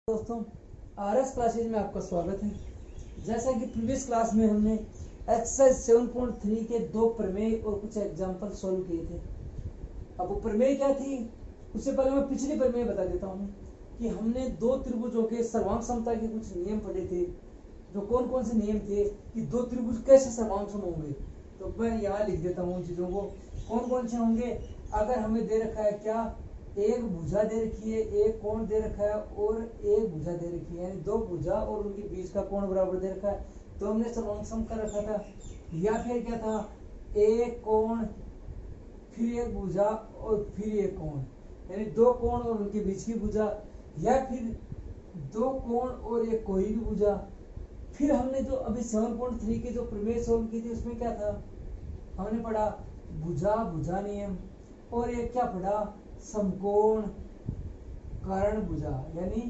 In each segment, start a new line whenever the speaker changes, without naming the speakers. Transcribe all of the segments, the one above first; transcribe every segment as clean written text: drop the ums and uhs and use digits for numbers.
दोस्तों, RS classes में आपका स्वागत है। जैसा कि प्रीवियस क्लास में हमने एक्सरसाइज 7.3 के दो प्रमेय और कुछ एग्जाम्पल सॉल्व किए थे। अब वो प्रमेय क्या थी, उससे पहले मैं पिछली प्रमेय बता देता हूँ कि हमने दो त्रिभुजों के सर्वांग समता के कुछ नियम पढ़े थे। जो कौन कौन से नियम थे कि दो त्रिभुज कैसे सर्वांग सम होंगे, तो मैं यहाँ लिख देता हूँ चीजों को। कौन कौन से होंगे, अगर हमें दे रखा है क्या, एक भुजा दे रखी है, एक कोण दे रखा है और एक भुजा दे रखी है, यानी दो भुजा और उनके बीच का कोण बराबर दे रखा है, तो हमने सर्वांग सम कर रखा था। या फिर क्या था, एक कोण फिर एक भुजा और फिर एक कोण, यानी दो कोण और उनके बीच की भुजा, या फिर दो कोण और एक कोई भी भुजा। फिर हमने जो अभी 7.3 के जो प्रमेय सोल्व की थी उसमें क्या था, हमने पढ़ा भुजा भुजा नियम, और एक क्या पढ़ा, समकोण कारण भुजा, यानी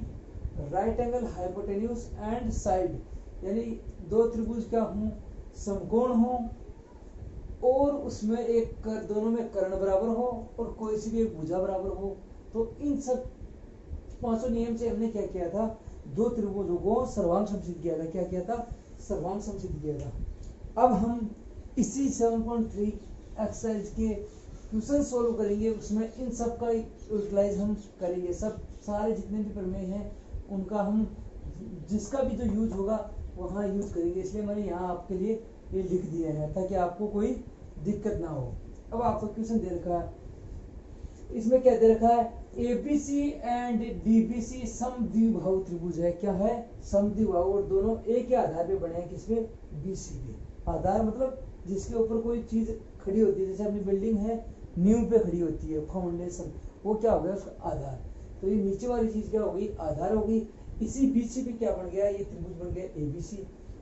right angle hypotenuse and side, यानी दो त्रिभुज क्या हों, समकोण हो और उसमें एक दोनों में कर्ण बराबर हो और कोई सी भी एक भुजा बराबर हो। तो इन सब पांचों नियम से हमने क्या किया था, दो त्रिभुजों को सर्वांग समसिद्ध किया था। क्या किया था, सर्वांग समसिद्ध किया था। अब हम इसी 7.3 एक्सरसाइज के क्वेश्चन सोल्व करेंगे, उसमें इन सब का यूटिलाइज हम करेंगे। सब सारे जितने भी प्रमेय हैं उनका हम जिसका भी जो यूज होगा वहाँ यूज करेंगे, इसलिए मैंने यहाँ आपके लिए ये लिख दिया है ताकि आपको कोई दिक्कत ना हो। अब आपको क्वेश्चन दे रखा है, इसमें क्या दे रखा है, एबीसी एंड डीबीसी समद्विबाहु त्रिभुज है। क्या है, समद्विबाहु, और दोनों एक ही आधार पे बने हैं। किस पे, बीसी पे। आधार मतलब जिसके ऊपर कोई चीज खड़ी होती है, जैसे अपनी बिल्डिंग है नींव पे खड़ी होती है, फाउंडेशन, वो क्या हो गया, उसका आधार। तो ये नीचे वाली चीज क्या हो गई, आधार हो गई। इसी बीसी पे क्या बन गया, ये त्रिभुज बन गया एबीसी,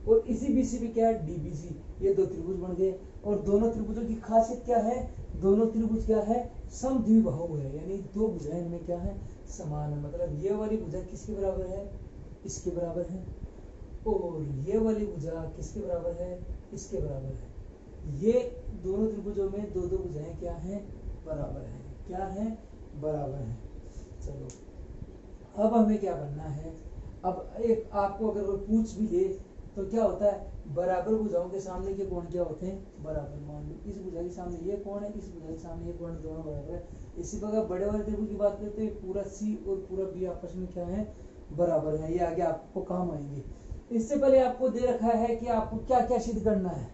और इसी बीसी पे क्या है, डीबीसी, ये दो त्रिभुज बन गए। और दोनों त्रिभुजों की खासियत क्या है, दोनों त्रिभुज क्या है, समद्विबाहु है, यानी दो भुजाएं इनमें क्या है, समान है। मतलब ये वाली भुजा किसके बराबर है, इसके बराबर है, और ये वाली भुजा किसके बराबर है, इसके बराबर है। ये दोनों त्रिभुजों में दो दो भुजाएं क्या हैं, बराबर हैं। क्या है, बराबर हैं। चलो अब हमें क्या करना है, अब एक आपको अगर कोई पूछ भी दे तो क्या होता है, बराबर भुजाओं के सामने के कोण क्या होते हैं, बराबर। मान लो इस भुजा के सामने ये कोण है, इस भुजा के सामने ये कोण, दोनों बराबर है। इसी प्रकार बड़े वाले त्रिभुज की बात करते हैं, पूरा सी और पूरा बी आपस में क्या है, बराबर है। ये आगे आपको काम आएंगे। इससे पहले आपको दे रखा है कि आपको क्या क्या सिद्ध करना है।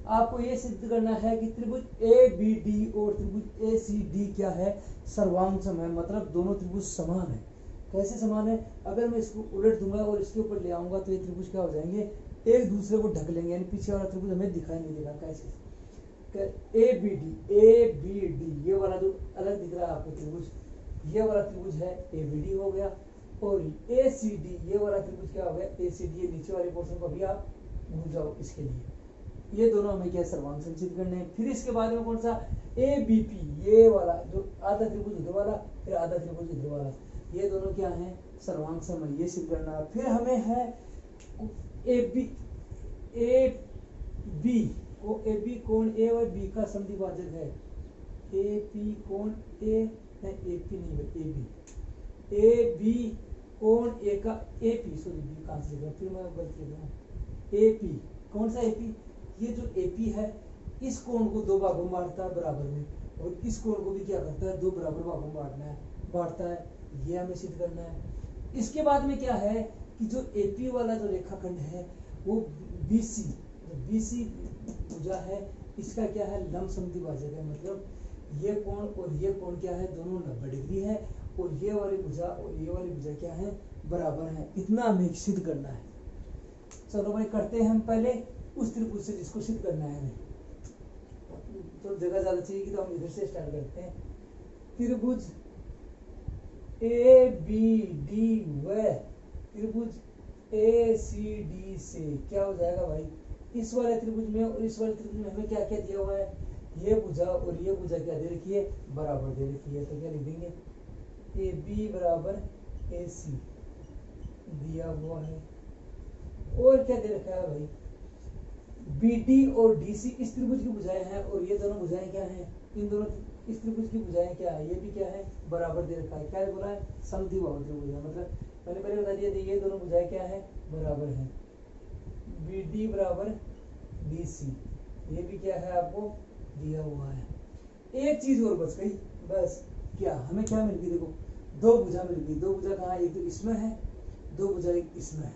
आपको ये सिद्ध करना है कि त्रिभुज ए बी डी और त्रिभुज ए सी डी क्या है, सर्वांग सम है, मतलब दोनों त्रिभुज समान है। कैसे समान है, अगर मैं इसको उलट दूंगा और इसके ऊपर ले आऊंगा तो ये त्रिभुज क्या हो जाएंगे, एक दूसरे को ढक लेंगे, यानी पीछे वाला त्रिभुज हमें दिखाई नहीं देगा। कैसे, ए बी डी, ये वाला जो अलग दिख रहा है आपको त्रिभुज, ये वाला त्रिभुज है ए बी डी हो गया, और ए सी डी, ये वाला त्रिभुज क्या हो गया, ए सी डी। नीचे वाले पोर्शन को भी आप भूल जाओ इसके लिए। ये दोनों हमें क्या, सर्वांग समसिद्ध करने हैं। फिर इसके बाद में कौन सा, ए बी पी, ये वाला जो आधा त्रिभुज इधर वाला फिर आधा त्रिभुज इधर वाला, ये दोनों क्या हैं, सर्वांग सम है, ये सिद्ध करना है। फिर हमें है ए बी कोण ए और बी का समद्विभाजक है। ए पी कोण ए नहीं, ए पी नहीं है, ए बी, ए बी कोण ए का, ए पी सॉरी बी कहाँ से, फिर मैं गलती कर रहा हूँ। ए पी, कौन सा ए पी, ये जो एपी है इस कोण को दो भागों में बांटता है बराबर में, और इस कोण को भी क्या करता है, दो बराबर भागों में बांटता है। ये हमें सिद्ध करना है। इसके बाद में क्या है कि जो एपी वाला जो रेखाखंड है वो बीसी, बीसी भुजा है, इसका क्या है, लंब समद्विभाजक है। मतलब ये कोण और ये कोण क्या है, दोनों 90 डिग्री है, और ये वाली भुजा और ये वाली भुजा क्या है, बराबर है। इतना हमें सिद्ध करना है। चलो भाई करते हैं हम पहले उस त्रिभुज से जिसको सिद्ध करना है हमें। तो जगह ज्यादा चाहिए कि तो हम इधर से स्टार्ट करते हैं। त्रिभुज ए बी डी व त्रिभुज ए सी डी से क्या हो जाएगा भाई, इस वाले त्रिभुज में और इस वाले त्रिभुज में हमें क्या क्या दिया हुआ है, ये भुजा और ये भुजा क्या दे रखी है, बराबर दे रखी है। तो क्या लिख देंगे, ए बी बराबर ए सी दिया हुआ है। और क्या दे रखा है भाई, बीडी और डीसी इस त्रिभुज की भुजाएं हैं, और ये दोनों भुजाएं क्या हैं, इन दोनों इस त्रिभुज की भुजाएं क्या है, ये भी क्या है, बराबर दे रखा है। क्या बोला है, समद्विबाहु त्रिभुज है, मतलब मैंने पहले बता दिया था ये दोनों भुजाएं क्या है, बराबर है। बी डी बराबर डी सी, ये भी क्या है आपको दिया हुआ है। एक चीज और बच गई बस, क्या हमें क्या मिल गई, देखो दो भुजा मिल गई। दो भुजा कहाँ, एक तो इसमें है, दो भुजा एक इसमें है।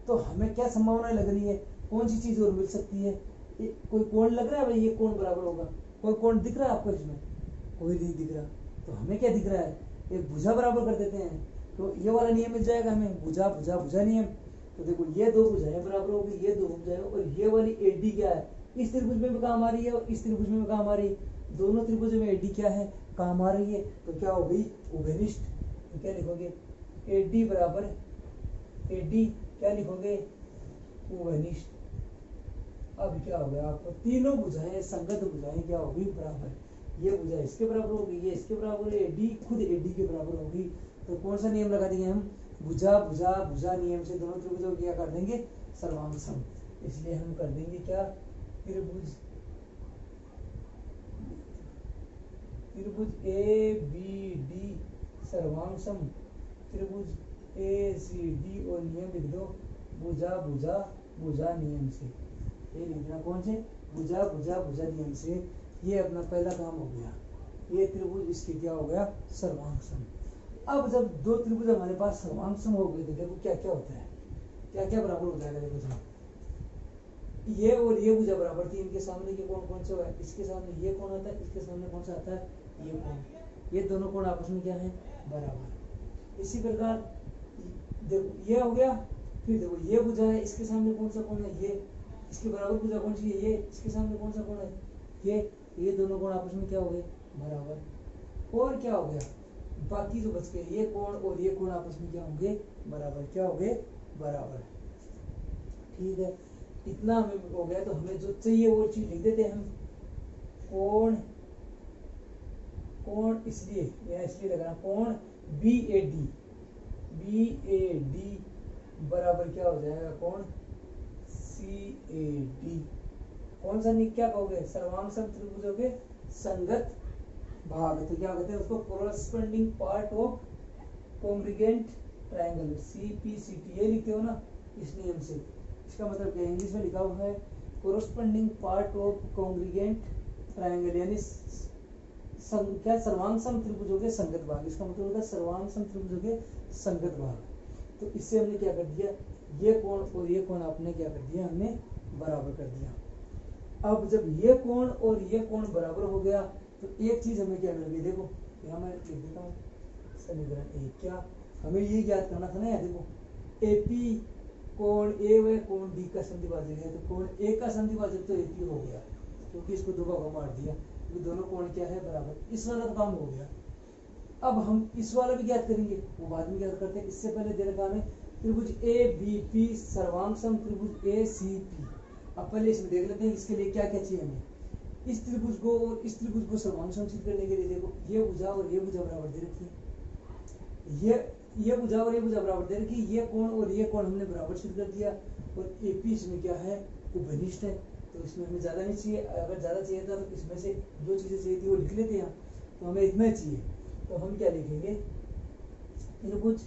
तो हमें क्या संभावना लग रही है, कौन सी चीज और मिल सकती है, कोई कोण लग रहा है भाई, ये कोण बराबर होगा, कोई कोण दिख रहा है आपको इसमें, कोई नहीं दिख रहा। तो हमें क्या दिख रहा है, एक भुजा बराबर कर देते हैं, तो ये वाला नियम मिल जाएगा हमें, भुजा भुजा भुजा नियम। तो देखो ये दो भुजाएं बराबर होगी, ये दो भुजाएं, और ये वाली एडी क्या है, इस त्रिभुज में भी काम आ रही है और इस त्रिभुज में भी काम आ रही है, दोनों त्रिभुजों में एडी क्या है, काम आ रही है। तो क्या हो गई, उभयनिष्ठ। तो क्या लिखोगे, एडी बराबर एडी, क्या लिखोगे, उभयनिष्ठ। अब क्या हो गया, आपको तीनों भुजाएं संगत भुजाएं क्या होगी, बराबर। ये भुजा इसके बराबर होगी, ये इसके बराबर है, एडी खुद एडी के बराबर होगी। तो कौन सा नियम लगा देंगे हम, भुजा भुजा भुजा नियम से दोनों त्रिभुजों क्या कर देंगे, सर्वांग सम। इसलिए हम कर देंगे क्या, त्रिभुज ए बी डी सर्वांग सम, त्रिभुज ए सी डी, और नियम लिख दो भुजा भुजा भुजा नियम से। ये लिखना कौन से, भुजा भुजा भुजा नियम से। ये अपना पहला काम हो गया, ये त्रिभुज इसके क्या हो गया, सर्वांग सम। अब जब दो त्रिभुज हमारे पास सर्वांग सम हो गए तो देखो क्या क्या होता है, क्या क्या बराबर हो जाएगा। देखो जरा, ये और ये भुजा बराबर थी, इनके सामने ये कोण कौन सा है, इसके सामने ये कोण आता है, इसके सामने कौन सा आता है, ये कोण। ये दोनों कोण आपस में क्या है, बराबर। इसी प्रकार देखो ये हो गया, फिर देखो ये भुजा है, इसके सामने कौन सा कोण है, ये, इसके बराबर भुजा कौन सी है, ये, इसके सामने कौन सा कोण है, ये दोनों कोण आपस में क्या हो गए, बराबर। और क्या हो गया, बाकी जो बच गए ये कोण और ये कोण आपस में क्या होंगे, बराबर। क्या हो गए, बराबर। ठीक है, इतना हमें हो गया। तो हमें जो चाहिए वो चीज लिख देते हैं हम, कोण, कोण इसलिए यहाँ इसलिए लगाना, कोण बी ए डी बराबर क्या हो जाएगा, कोण सी ए डी। कौन सा निक क्या कहोगे, सर्वांग सम त्रिभुजों के संगत भाग। तो क्या कहते हैं उसको, corresponding part of congruent triangle, CPCT। ये लिखते हो ना इस नियम से। इसका मतलब क्या, इंग्लिश में लिखा हुआ है corresponding part of congruent triangle, यानी क्या, सर्वांग सम त्रिभुजों के संगत भाग। इसका मतलब होता है सर्वांग सम त्रिभुजों के संगत भाग। तो इससे हमने क्या कर दिया, ये कोण और ये कोण आपने क्या कर दिया, हमने बराबर कर दिया। अब जब ये कोण और ये कोण बराबर हो गया तो एक चीज हमें क्या मिल गई, देखो यहाँ मैं लिख देता हूँ समीकरण एक। क्या हमें ये याद करना था ना, यार देखो एपी कोण ए व कोण डी का संधिभाजक है, तो कोण ए का संधिभाजक तो एपी हो गया, क्योंकि इसको दो भागों में बांट दिया, क्योंकि दोनों कोण क्या है, बराबर। इस वाला तो काम हो गया। अब हम इस वाला भी ज्ञात करेंगे, वो बाद में ज्ञात करते हैं। इससे पहले दे रखा हमें त्रिभुज ए बी पी सर्वांग सम त्रिभुज ए सी पी। अब पहले इसमें देख लेते हैं इसके लिए क्या क्या चाहिए हमें। इस त्रिभुज को और इस त्रिभुज को सर्वांग समचित करने के लिए देखो ये भुजा और ये भुजा बराबर दे रखी है, ये भुजा और ये भुजा बराबर दे रखी, ये कोण और ये कोण हमने बराबर सिद्ध कर दिया। और एपी इसमें क्या है, उभयनिष्ठ है, तो इसमें हमें ज्यादा नहीं चाहिए। अगर ज्यादा चाहिए था तो इसमें से जो चीजें चाहिए थी वो लिख लेते हैं, तो हमें इतना ही चाहिए। तो हम क्या लिखेंगे, त्रिभुज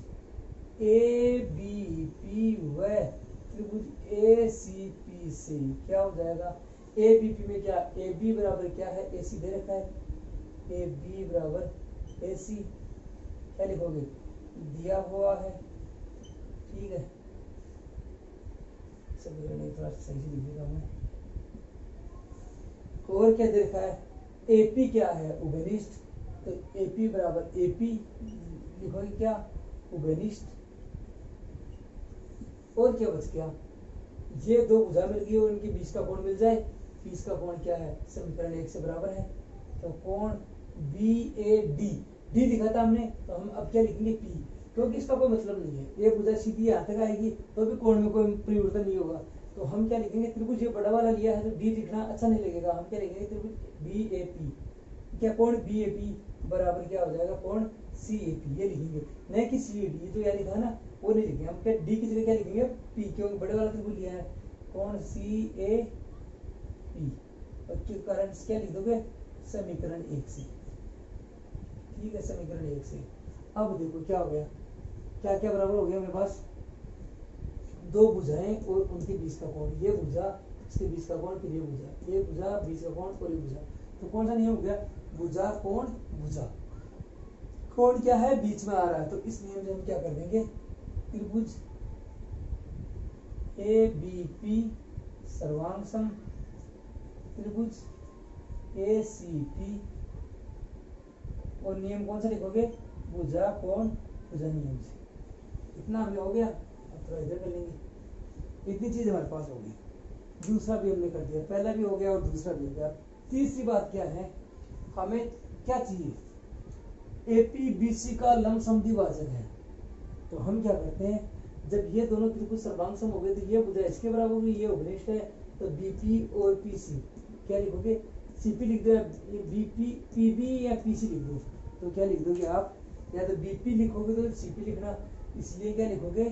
ए बी पी व त्रिभुज ए सी पी से क्या हो जाएगा, ए बी पी में क्या, ए बी बराबर क्या है, ए सी दे रखा है, ए बी बराबर ए सी। क्या लिखोगे, दिया हुआ है, ठीक है। समीकरण थोड़ा सही से लिख देता हूँ। और क्या दे रखा है, एपी क्या है, उभयनिष्ठ, तो एपी बराबर एपी लिखोगे क्या, उभयनिष्ठ। और क्या बच गया, ये दो भुजा मिल गई और इनके बीच का कोण मिल जाए, बीच का कोण क्या है, समीकरण 1 से बराबर है। तो कोण बी ए डी, डी लिखा था हमने, तो हम अब क्या लिखेंगे, पी, क्योंकि इसका कोई मतलब नहीं है, ये भुजा सीधी यहाँ तक आएगी तो भी कोण में कोई परिवर्तन नहीं होगा। तो हम क्या लिखेंगे, त्रिभुज ये बड़ा वाला लिया है तो डी लिखना अच्छा नहीं लगेगा, हम क्या लिखेंगे, त्रिभुज बी ए पी, क्या कोण बी ए पी बराबर क्या हो जाएगा, कोण सी ए पी। ये लिखेंगे, नहीं कि सी ए डी, तो यहाँ लिखा ना वो नहीं लिखेंगे हम, क्या डी की जगह क्या लिखेंगे, पी, क्योंकि बड़े वाला त्रिभुज लिया है, कोण सी ए पी। और कारण क्या लिख दोगे, समीकरण 1 से, ठीक है, समीकरण 1 से। अब देखो क्या हो गया, क्या क्या बराबर हो गया मेरे पास, दो भुजाएं और उनके बीच का कोण, ये भुजा इसके बीच का कोण, फिर ये भुजा बीच का कोण और ये भुजा। तो कौन सा नियम हो गया, भुजा कोण भुजा, कोण क्या है बीच में आ रहा है, तो इस नियम से हम क्या कर देंगे, त्रिभुज ए बी पी सर्वांग सम त्रिभुज ए सी पी, और नियम कौन सा लिखोगे, भुजा कोण भुजा नियम से। इतना हमें हो गया, अब थोड़ा इधर कर लेंगे। इतनी चीज हमारे पास हो गई, दूसरा भी हमने कर दिया, पहला भी हो गया और दूसरा भी हो गया। तीसरी बात क्या है, हमें क्या चाहिए, एपीबीसी का लंबसमद्विभाजक है। तो हम क्या करते हैं, जब ये दोनों त्रिभुज सर्वांग हो गए तो ये भुजा इसके बराबर होगी, ये उपनिष्ठ है, तो बीपी और पीसी क्या लिखोगे, सीपी लिख दो, बीपी पीबी या पीसी लिख दो। तो क्या लिख दोगे आप, या तो बीपी लिखोगे तो सीपी लिखना, इसलिए क्या लिखोगे,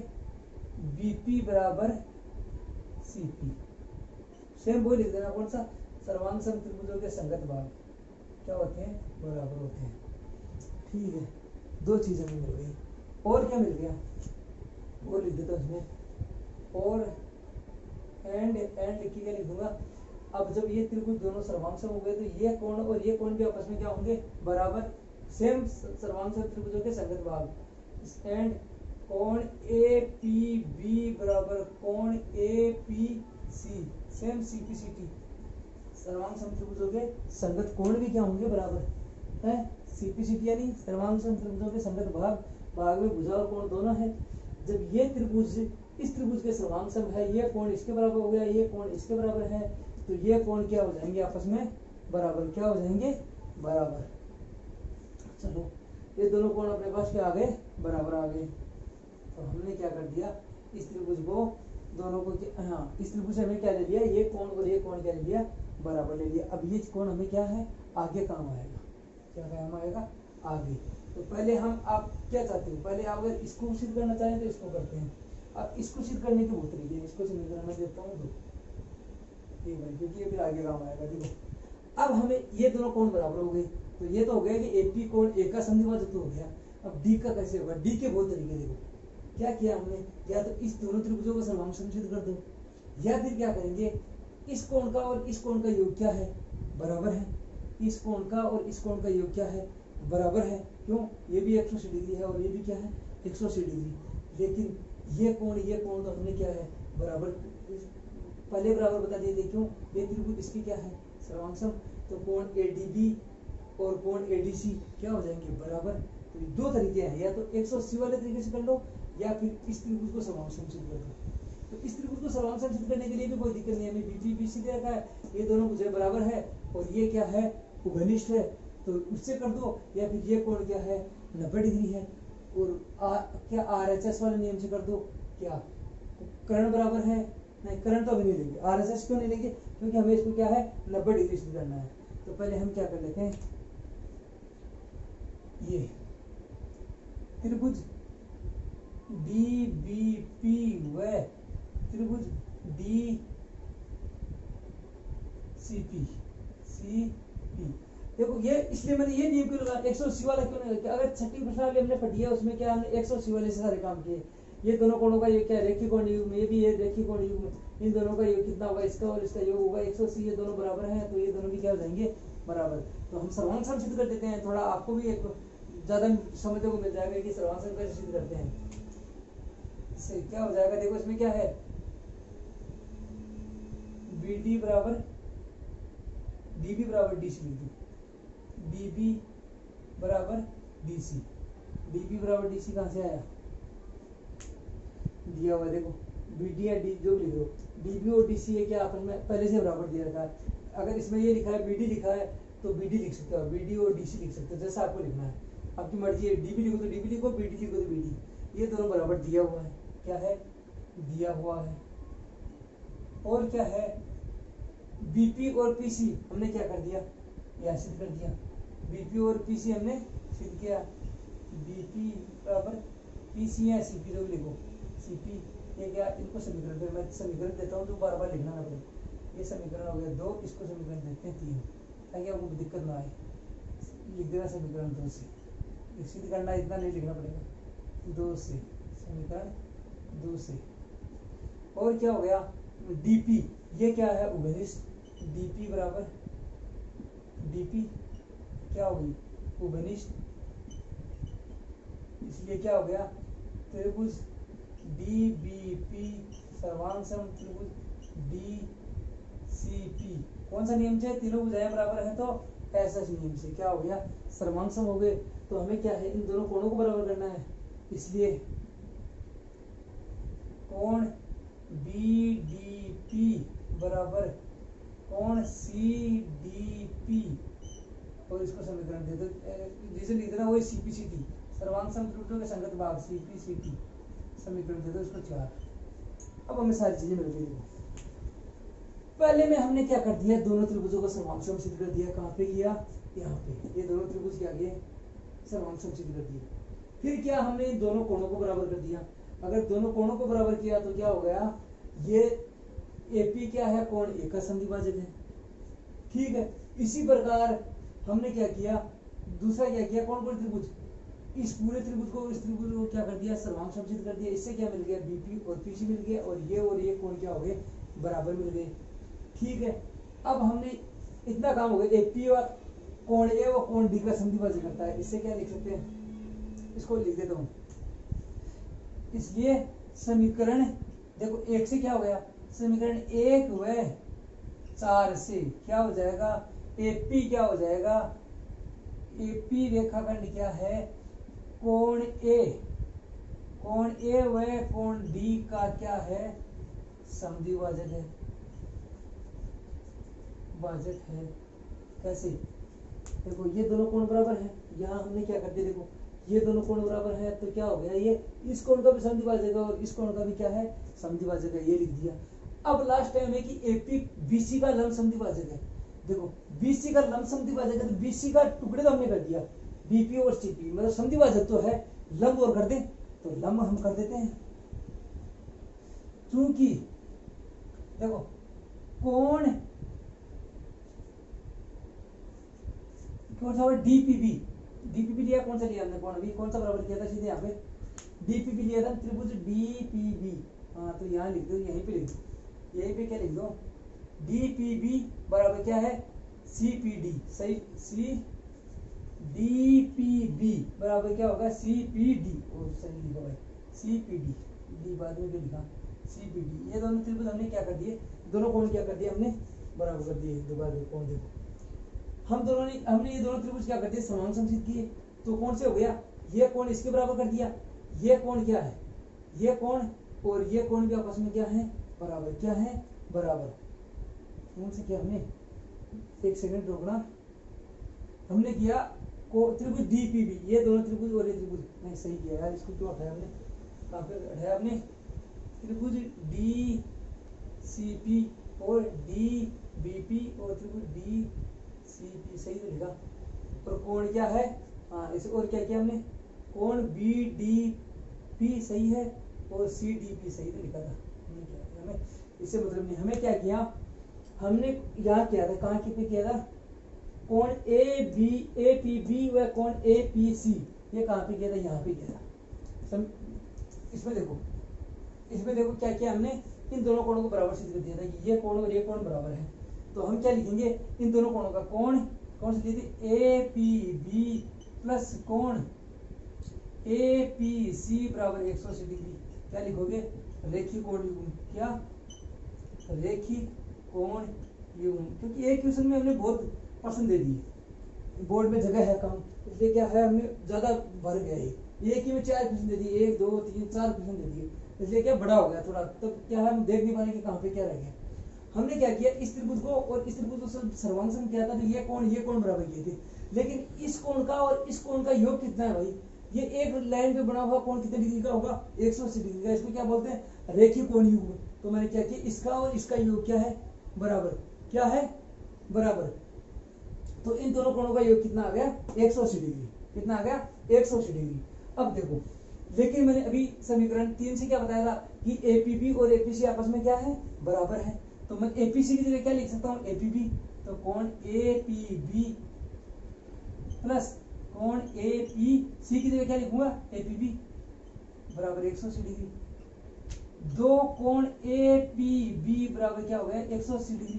बीपी बराबर सीपी। सेम वो लिख देना, कौन सा, सर्वांग सम त्रिभुजों के संगत भाग क्या होते हैं, बराबर होते हैं। ठीक है, दो चीजें मिल गई, और क्या मिल गया, वो लिख देता हूँ इसमें, और एंड लिख के क्या लिख दूंगा, अब जब ये त्रिभुज दोनों सर्वांग सम हो गए तो ये कोण और ये कोण भी आपस में क्या होंगे, बराबर, सेम सर्वांग सम त्रिभुजों के संगत भाग। एंड कोण ए पी बी बराबर कोण A P C, same C P C T, सर्वांग सम त्रिभुजों के संगत कोण भी क्या होंगे, बराबर है। सी पी सी टी यानी सर्वांग सम त्रिभुजों के संगत भाग, भाग में भुजा और कोण दोनों है। जब ये त्रिभुज इस त्रिभुज के सर्वांग सम है, ये कोण इसके बराबर हो गया, ये कोण इसके बराबर है, तो ये कोण क्या हो जाएंगे आपस में बराबर, क्या हो जाएंगे बराबर। चलो ये दोनों कोण अपने पास क्या आ गए, बराबर आ गए। तो हमने क्या कर दिया, इस त्रिभुज को दोनों को, हाँ इस त्रिभुज से हमें क्या ले लिया, ये कोण और ये कोण क्या ले लिया, बराबर ले लिया। अब ये कोण हमें क्या है, आगे काम आएगा, क्या काम आएगा आगे। तो पहले हम, आप क्या चाहते हो, पहले आप अगर इसको सिद्ध करना चाहें तो इसको करते हैं। अब इसको सिद्ध करने के बहुत तरीके हैं, इसको सिद्ध करना देता हूँ ठीक है, क्योंकि ये फिर आगे काम आएगा। देखो अब हमें ये दोनों कोण बराबर हो गए, तो ये तो हो गया कि एपी कोण ए का संधिभाजक तो हो गया। अब डी का कैसे होगा, डी के बहुत तरीके, देखो क्या किया हमने, या तो इस दोनों त्रिभुजों को सर्वांग सम सिद्ध कर दो, या फिर क्या करेंगे, इस कोण का और इस कोण का योग क्या है, बराबर है, इस कोण का और इस कोण का योग क्या है, बराबर है। क्यों, ये भी 180 डिग्री है और ये भी क्या है 180 डिग्री, लेकिन ये कोण तो हमने क्या है, बराबर, पहले बराबर बता दिए थे। क्यों, ये त्रिभुज इसकी क्या है, सर्वांग सम, तो कोण एडीबी और कोण एडीसी क्या हो जाएंगे, बराबर। तो ये दो तरीके हैं, या तो 180 वाले तरीके से कर लो, या फिर इस त्रिभुज को सर्वांग सम सिद्ध कर दो। तो इस त्रिभुज को सर्वांग सम सिद्ध करने के लिए भी कोई दिक्कत नहीं है, हमें बीपी बीसी दे रखा है, ये दोनों भुजाएं बराबर है और ये क्या है, घनिष्ठ है, तो उससे कर दो, या फिर ये कोण क्या है 90 डिग्री है, और क्या आरएचएस वाले नियम से कर दो, क्या कर्ण बराबर है, नहीं कर्ण तो अभी नहीं लेंगे, आरएचएस क्यों नहीं लेंगे, क्योंकि हमें इसको क्या है 90 डिग्री सिद्ध करना है। तो पहले हम क्या कर लेते हैं, ये त्रिभुज डी बी पी व त्रिभुज डी सी पी देखो ये, इसलिए मैंने ये नियम क्यों लगा 180 वाला क्यों नहीं, अगर छठी प्रश्नावली हमने पढ़ी है उसमें क्या हमने 180 वाले से सारे काम किए। ये दोनों कोणों का योग क्या है, रेखी कोण युग में, ये भी ये रेखी कोण युग में, इन दोनों का योग कितना होगा, इसका और इसका योग होगा 180, ये दोनों बराबर हैं, तो ये दोनों भी क्या हो जाएंगे, बराबर। तो हम सर्वांग सम सिद्ध कर देते हैं, थोड़ा आपको भी एक ज्यादा समझने को मिल जाएगा कि सर्वांग सम कैसे सिद्ध करते हैं। इससे क्या हो जाएगा, देखो इसमें क्या है, बीडी बराबर डीबी बराबर डीसी लिख दो, डीबी बराबर डीसी, डीबी बराबर डीसी कहाँ से आया, दिया हुआ देखो, बीडी या डी जो भी लिख दो, डीबी और डीसी है क्या आपस में पहले से बराबर दिया रखा है। अगर इसमें ये लिखा है बीडी लिखा है तो बीडी लिख सकते हो, बीडी और डीसी लिख सकते हो, जैसा आपको लिखना है, आपकी मर्जी है, डीबी लिखो तो डीबी लिखो, बीडी लिखो तो बीडी, ये दोनों बराबर दिया हुआ है, क्या है दिया हुआ है। और क्या है, बीपी और पीसी हमने क्या कर दिया, यह सिद्ध कर दिया, बीपी और पीसी हमने सिद्ध किया, बीपी बराबर पीसी या सीपी जो भी लिखो, सीपी ये क्या, इनको समीकरण पे मैं समीकरण देता हूँ तो बार बार लिखना ना पड़े। ये समीकरण हो गया 2, इसको समीकरण देते हैं 3, ताकि आपको दिक्कत ना आए, लिख देना समीकरण 2 से, सिद्ध करना इतना नहीं लिखना पड़ेगा, 2 से समीकरण दूसरी। और क्या हो गया, डीपी, ये क्या है, उभयनिष्ठ। डीपी बराबर डीपी क्या होगी, उभयनिष्ठ। इसलिए क्या हो गया, त्रिभुज डीबीपी सर्वांग सम त्रिभुज डीसीपी। कौन सा नियम से, तीनों भुजाएं बराबर है तो ऐसा नियम से क्या हो गया, सर्वांग सम हो गए। तो हमें क्या है, इन दोनों कोणों को बराबर करना है। इसलिए कोण बीडीपी बराबर कोण सीडीपी, और इसको समीकरण दे दो, जिसे लिख देना वही सीपीसीटी, सर्वांग सम त्रिभुजों के संगत भाग सीपीसीटी, समीकरण दे दो इसको 4। अब हमें सारी चीजें मिल गई। पहले में हमने क्या कर दिया, दोनों त्रिभुजों को सर्वांग सम सिद्ध कर दिया। कहाँ पे किया, यहाँ पे। ये दोनों त्रिभुज क्या किए, सर्वांग सम सिद्ध कर दिए। फिर क्या, हमने इन दोनों कोणों को बराबर कर दिया। अगर दोनों कोणों को बराबर किया तो क्या हो गया, ये एपी क्या है, कोण ए का समद्विभाजक है। ठीक है, इसी प्रकार हमने क्या किया, दूसरा क्या किया, कौन कौन त्रिभुज, इस पूरे त्रिभुज को इस त्रिभुज को क्या कर दिया, सर्वांग सम सिद्ध कर दिया। इससे क्या मिल गया, बीपी और पीसी मिल गया, और ये कोण क्या हो गए, बराबर मिल गए। ठीक है, अब हमने इतना काम हो गया, एपी और कोण ए और कोण डी का समद्विभाजन करता है। इससे क्या लिख सकते हैं, इसको लिख देता हूं। इसलिए समीकरण देखो, एक से क्या हो गया, समीकरण 1 व 4 से क्या हो जाएगा, एपी क्या हो जाएगा, एपी रेखाखंड क्या है, कोण ए व कोण डी का क्या है, समद्विभाजक है, भाजक है। कैसे, देखो ये दोनों कोण बराबर है, यहाँ हमने क्या कर दिया, देखो ये दोनों कोण बराबर है तो क्या हो गया, ये इस कोण का भी समद्विभाजक है और इस कोण का भी क्या है, समद्विभाजक है, ये लिख दिया। अब लास्ट टाइम है कि एपी बीसी का लंब समद्विभाजक है। देखो बीसी का लंब समद्विभाजक है तो बीसी का टुकड़े तो हमने कर दिया, बीपी और सीपी, मतलब समद्विभाजक तो है, लंब और कर दे तो लंब हम कर देते हैं। क्योंकि देखो कोण कौन सा, डीपीबी लिया, कौन सा लिया हमने कोण, अभी कौन सा बराबर किया था, सीधे यहाँ पे डीपीबी लिया था, त्रिभुज डीपीबी। हाँ तो यहाँ लिख दो, यहीं पे लिख दो, यहीं पे क्या लिख दो, डीपीबी बराबर क्या है, सीपीडी। सही, सी डीपीबी बराबर क्या होगा, सीपीडी। और सही लिखा भाई, सीपीडी, डी बाद में भी लिखा, सीपीडी। ये दोनों त्रिभुज हमने क्या कर दिए, दोनों कोण क्या कर दिए हमने, बराबर कर दिए। दोबारा कोण देखो, हमने ये दोनों त्रिभुज क्या कर दिए, समान सम सिद्ध किए। तो कौन से हो गया, ये कोण इसके बराबर कर दिया, ये कोण क्या है, ये कोण और ये कोण भी आपस में क्या है, बराबर। क्या है, बराबर। कौन से किया हमने, एक सेकंड रोकना, हमने किया त्रिभुज डीपीबी, ये दोनों त्रिभुज और ये त्रिभुज, नहीं सही किया यार, इसको क्यों हटाया हमने, कहाँ पे हटाया हमने, त्रिभुज डी सीपी और डी बीपी और त्रिभुज डी सीपी, सही तो लिखा। और कोण क्या है, हाँ इसे, और क्या किया हमने, कोण बी डी पी सही है और सी डी पी सही तो लिखा था। हमने क्या किया, हमें इससे मतलब नहीं, हमें क्या किया, हमने यहाँ किया था, कहाँ पे किया था, कोण ए पी बी व कोण ए पी सी, ये कहाँ पे किया था, यहाँ पे किया था। इसमें देखो क्या किया हमने, इन दोनों कोणों को बराबर सिद्ध कर दिया था कि ये कोण और ये कोण बराबर है। तो हम क्या लिखेंगे, इन दोनों कोणों का कोण कौन सी थी, ए पी बी प्लस कोण ए पी सी बराबर 180 डिग्री। क्या लिखोगे, रेखीय कोण युग्म। क्या, रेखीय कोण युग्म। क्योंकि एक क्वेश्चन में हमने बहुत प्रश्न दे दिए, बोर्ड में जगह है कम, इसलिए क्या है, हमने ज्यादा भर गया है, एक ही में 4 क्वेश्चन दे दिए, 1 2 3 4 क्वेश्चन दे दिए, इसलिए क्या बड़ा हो गया थोड़ा, तब क्या है, हम देख नहीं पाए कि कहाँ पे क्या रह गया। हमने क्या किया, इस त्रिभुज को और इस त्रिभुज को सर्वांग सम किया था, तो ये कोण बराबर किए थे। लेकिन इस कोण का और इस कोण का योग कितना है भाई, ये एक लाइन पे बना हुआ कोण कितने डिग्री का होगा, 180 डिग्री का। इसको क्या बोलते हैं, रेखीय कोण युग्म। तो मैंने क्या किया, इसका और इसका योग क्या है, बराबर। क्या है, बराबर। तो इन दोनों कोणों का योग कितना आ गया, 180 डिग्री। कितना आ गया, 180 डिग्री। अब देखो, लेकिन मैंने अभी समीकरण 3 से क्या बताया था कि एपीबी और एपीसी आपस में क्या है, बराबर है। तो मैं एपीसी की जगह क्या लिख सकता हूँ, एपीबी। तो कोण एपीबी प्लस कोण एपीसी की जगह क्या लिखूंगा, एपीबी। बराबर 180 डिग्री। दो कोण ए पी बी बराबर क्या हो गया 180 डिग्री।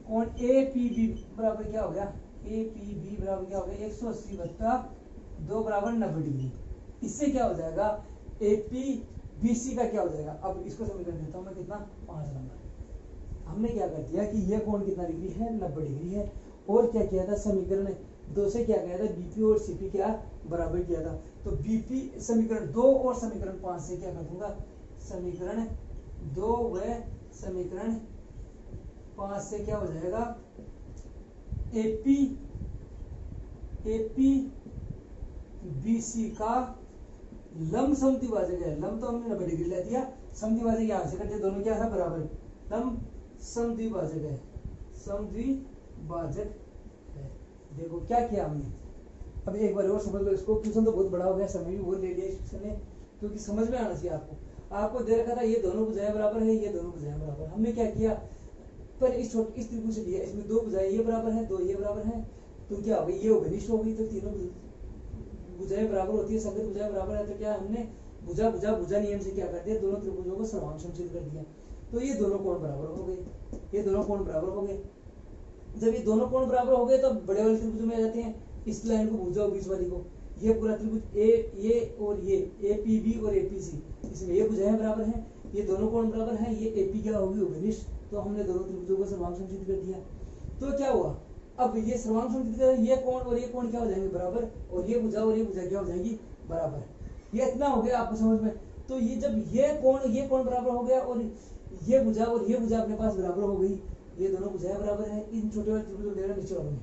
कोण ए पी बी बराबर क्या हो गया ए पी बी बराबर क्या हो गया 180 बट्टा 2 बराबर 90 डिग्री। इससे क्या हो जाएगा ए पी बी सी का क्या हो जाएगा। अब इसको समीकरण देता हूं मैं कितना 5 नंबर। हमने क्या कर दिया कि ये कोण कितना डिग्री है 90 डिग्री है। और क्या किया था समीकरण 2 से क्या किया था बीपी और सीपी क्या बराबर किया था। तो बीपी समीकरण 2 और समीकरण 5 से क्या कर दूंगा समीकरण 2 व समीकरण 5 से क्या हो जाएगा एपी बीसी का लंब समद्विभाजक है। लंब तो हमने 90 डिग्री ले दिया, समद्विभाजक यहां से करते दोनों क्या है बराबर। लंब समद्विभाजक है, समद्विभाजक है। देखो क्या किया हमने। अब एक बार और समझ लो इसको। क्वेश्चन तो बहुत बड़ा हो गया, समय भी बहुत ले लिया इस क्वेश्चन ने, क्योंकि समझ में आना चाहिए आपको। आपको दे रखा था ये दोनों भुजाएं बराबर है, ये दोनों भुजाएं बराबर। हमने क्या किया पर इस त्रिभुज से लिया, इसमें 2 भुजाएं ये बराबर है 2 ये बराबर है। तो क्या हो गई ये घनिष्ठ हो गई। तो तीनों भुजाएं बराबर होती है, संगत भुजाएं बराबर है। तो क्या हमने भुजा नियम से क्या कर दिया दोनों त्रिभुजों को सर्वांग समचित कर दिया। तो ये दोनों कोण बराबर हो गए, ये दोनों कोण बराबर हो गए। जब ये दोनों कोण बराबर हो गए तो बड़े वाले त्रिभुज में आ जाते हैं। इस लाइन को भूल जाओ बीच वाली को। ये पूरा त्रिभुज ये और ये एपीबी और एपीसी, इसमें ये भुजाएं बराबर हैं, ये दोनों कोण बराबर हैं। ये एपी क्या होगी घनिष्ठ। तो हमने दोनों त्रिभुजों को सर्वांग समचित कर दिया। तो क्या हुआ अब ये सर्वांग समचित कर ये कोण और ये कोण क्या हो जाएंगे बराबर, और ये भुजा क्या हो जाएगी बराबर। ये इतना हो गया आपको समझ में। तो ये जब ये कोण बराबर हो गया और ये भुजा अपने पास बराबर हो गई, ये दोनों भुजाएं बराबर है। इन छोटे वाले त्रिभुज को लेना नीचे वालों में,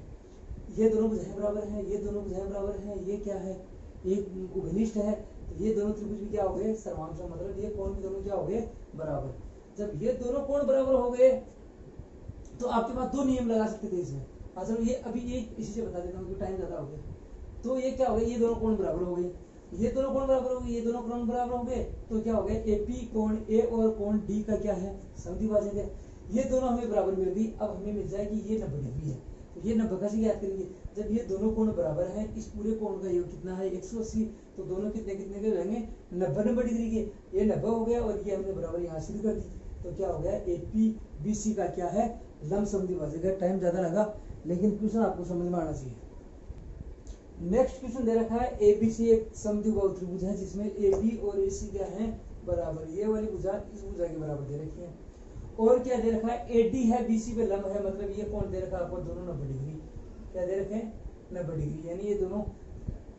ये दोनों भुजाएं बराबर हैं, ये दोनों भुजाएं बराबर हैं। ये क्या है एक घनिष्ठ है। तो ये दोनों त्रिभुज भी क्या हो गए सर्वांग सम, मतलब ये कोण भी दोनों क्या हो गए बराबर। जब ये दोनों कोण बराबर हो गए तो आपके पास 2 नियम लगा सकते थे इसमें। असल ये अभी ये इसी से बता देता हूँ क्योंकि टाइम ज्यादा हो गया। तो ये क्या हो गया ये दोनों कोण बराबर हो गए, ये दोनों कोण बराबर हो गए, ये दोनों कोण बराबर हो गए। तो क्या हो गया एपी कोण ए और कोण डी का क्या है समद्विभाजक है। ये दोनों हमें बराबर मिल गई। अब हमें मिल जाएगी ये 90 डिग्री है। तो ये 90 कैसे ज्ञात करेंगे जब ये दोनों कोण बराबर हैं। इस पूरे कोण का योग कितना है 180। तो दोनों कितने कितने के हो जाएंगे 90 डिग्री के। ये 90 हो गया और ये हमने बराबर यहाँ शुरू कर दी। तो क्या हो गया एपी बीसी का क्या है लंब समद्विभाजक है। टाइम ज्यादा लगा लेकिन क्वेश्चन आपको समझ में आना चाहिए। नेक्स्ट क्वेश्चन दे रखा है एबीसी एक समद्विबाहु त्रिभुज है जिसमें एबी और एसी क्या है बराबर। ये वाली भुजा इस भुजा के बराबर दे रखी है। और क्या दे रखा है एडी है बीसी पे लंब है, मतलब ये कोण दे रखा है आपको दोनों 90 डिग्री। क्या दे रखे हैं 90 डिग्री, यानी ये दोनों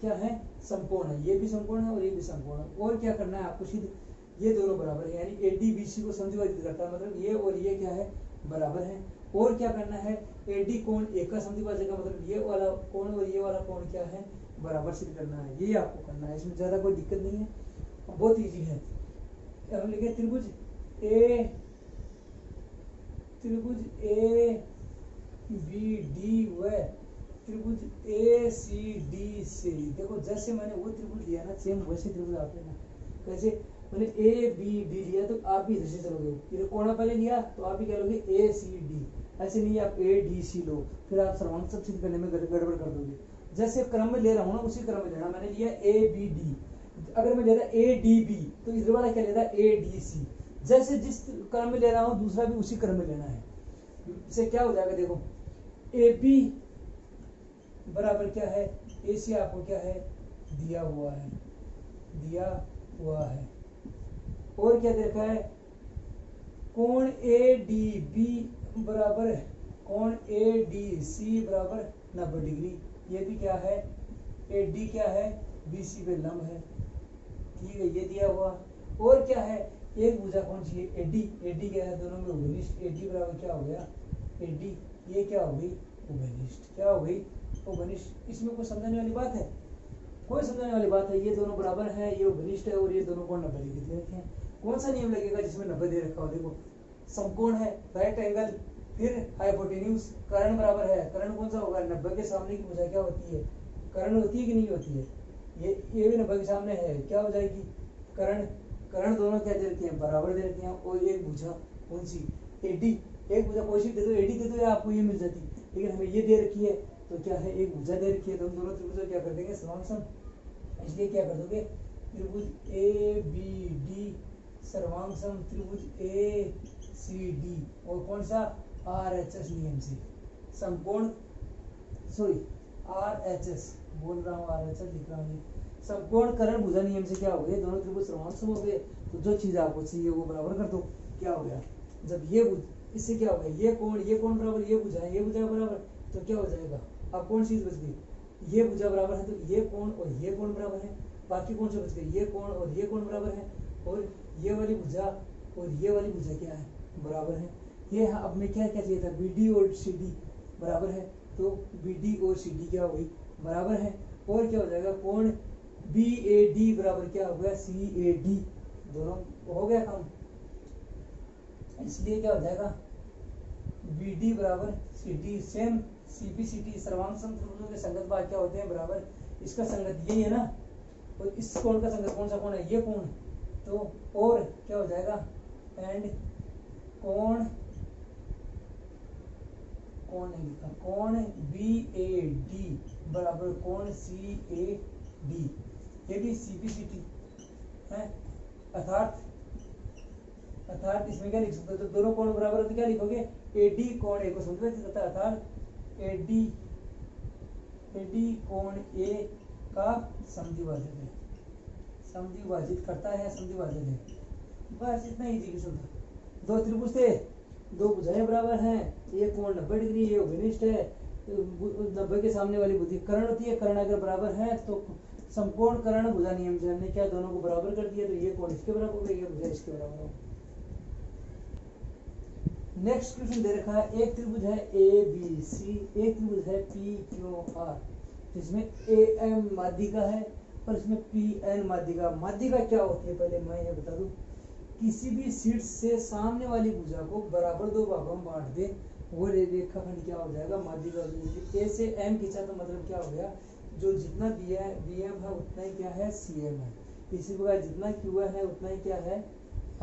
क्या है समकोण है। ये भी समकोण है और ये भी समकोण है। और क्या करना है आपको सीधे ये दोनों बराबर है, यानी एडी बीसी को समद्विभाजित करता है, मतलब ये और ये क्या है बराबर है। और क्या करना है एडी कोण एक का समद्विभाजक का, मतलब ये वाला कोण और ये वाला कोण क्या है बराबर सिद्ध करना है। ये आपको करना है, इसमें ज्यादा कोई दिक्कत नहीं है, बहुत इजी है। हम लिखे त्रिभुज ए बी डी व त्रिभुज ए सी डी से। देखो जैसे मैंने वो त्रिभुज लिया ना सेम वैसे त्रिभुज आप लेना। कैसे मैंने ए बी डी लिया तो आप भी जैसे चलोगे। ये कोण पहले लिया तो आप भी क्या लोगे ए सी डी। ऐसे नहीं आप ए डी सी लो, फिर आप सर्वांग सब सिद्ध करने में गड़बड़ कर दोगे। जैसे क्रम में ले रहा हूँ ना उसी क्रम में लेना। मैंने लिया ए बी डी, अगर मैं लेता ए डी बी तो इधर वाला क्या लेता ए डी सी। जैसे जिस क्रम में ले रहा हूँ दूसरा भी उसी क्रम में लेना है। इससे क्या हो जाएगा देखो ए बी बराबर क्या है ए सी आपको क्या है दिया हुआ है। और क्या देखा है कोण ए डी बी बराबर है कोण ए डी सी बराबर 90 डिग्री। ये भी क्या है ए डी क्या है बी सी पे लंब है, ठीक है ये दिया हुआ। और क्या है एक भुजा कौन सी है एडी क्या है दोनों में उपनिष्ठ। एडी बराबर क्या हो गया एडी, ये क्या हो गई उपनिष्ठ, क्या हो गई उपनिष्ठ। इसमें कोई समझाने वाली बात है, कोई समझाने वाली बात है। ये दोनों बराबर है, ये उपनिष्ठ है और ये दोनों कोण 90 डिग्री दे रखे हैं। कौन सा नियम लगेगा जिसमें 90 दे रखा हो। देखो समकोण है राइट एंगल, फिर हाइपोटेन्यूज, कर्ण बराबर है। कर्ण कौन सा होगा 90 के सामने की भुजा क्या होती है कर्ण होती है कि नहीं होती है। ये भी 90 के सामने है, क्या हो जाएगी कर्ण दोनों क्या दे रखे हैं बराबर दे रखे हैं। और एक भुजा कौन सी एडी, एक भुजा कोई सी दे दो एडी दे दो या आपको ये मिल जाती। लेकिन हमें ये दे रखी है तो क्या है एक भुजा दे रखी है तो हम दोनों त्रिभुज क्या कर देंगे समांतर। इसलिए क्या कर दोगे त्रिभुज ए बी डी सर्वांग सम त्रिभुज ए सी डी और कौन सा आर एच एस नियम से समकोण सॉरी आर एच एस बोल रहा हूँ आर एच एस लिख रहा हूँ समकोण कर्ण भुजा नियम से क्या हो गया दोनों त्रिभुज सर्वांग सम हो गए। तो जो चीज आपको चाहिए वो बराबर कर दो। क्या हो गया जब ये इससे क्या होगा ये कोण बराबर ये भुजा बराबर तो क्या हो जाएगा। अब कौन चीज बच गई ये भुजा बराबर है तो ये कोण और ये कोण बराबर है। बाकी कौन से बच गए ये कोण और ये कोण बराबर है और ये वाली भुजा और ये वाली भुजा क्या है बराबर है। ये अब में क्या क्या चाहिए था बी डी और सी डी बराबर है तो बी डी और सी डी क्या हो गई बराबर है। और क्या हो जाएगा कोण बी ए डी बराबर क्या हो गया सी ए डी दोनों हो गया काम। इसलिए क्या हो जाएगा बी डी बराबर C D same C P C T सर्वांग सम त्रिभुजों के संगत भाग क्या होते हैं बराबर। इसका संगत यही है ना और इस कोण का संगत कौन सा कोण है ये कोण तो और क्या हो जाएगा एंड कोण नहीं लिखा कोण बी ए डी बराबर कोण सी ए डी ये भी सी पी सी टी है। अर्थात इसमें क्या लिख सकते हो तो दोनों कोण बराबर तो क्या लिखोगे ए डी कोण ए को समझ सकता है अर्थात ए डी कोण ए का समद्विभाजक है समद्विभाजित करता है या समद्विभाजक है बस इतना ही जी सुनता। दो त्रिभुज थे दो भुजाएं बराबर हैं ये कोण 90 डिग्री ये घनिष्ठ है 90 के सामने वाली भुजा कर्ण होती है कर्ण अगर बराबर है तो समकोण कर्ण भुजा नियम से हमने क्या दोनों को बराबर कर दिया तो ये कोण इसके बराबर हो गया ये भुजा इसके बराबर हो। नेक्स्ट क्वेश्चन दे रखा है एक त्रिभुज है ए बी सी एक त्रिभुज है पी क्यू आर जिसमें ए एम माध्यिका है और इसमें पी एन माध्यिका क्या होती है पहले मैं ये बता दूं किसी भी शीर्ष से सामने वाली भुजा को बराबर दो भागों में बांट दे वो रेखाखंड क्या हो जाएगा माध्यिका। ए से एम खींचा तो मतलब क्या हो गया जो जितना बी एम है उतना ही क्या है सी एम है इसी प्रकार जितना क्यू है उतना ही क्या है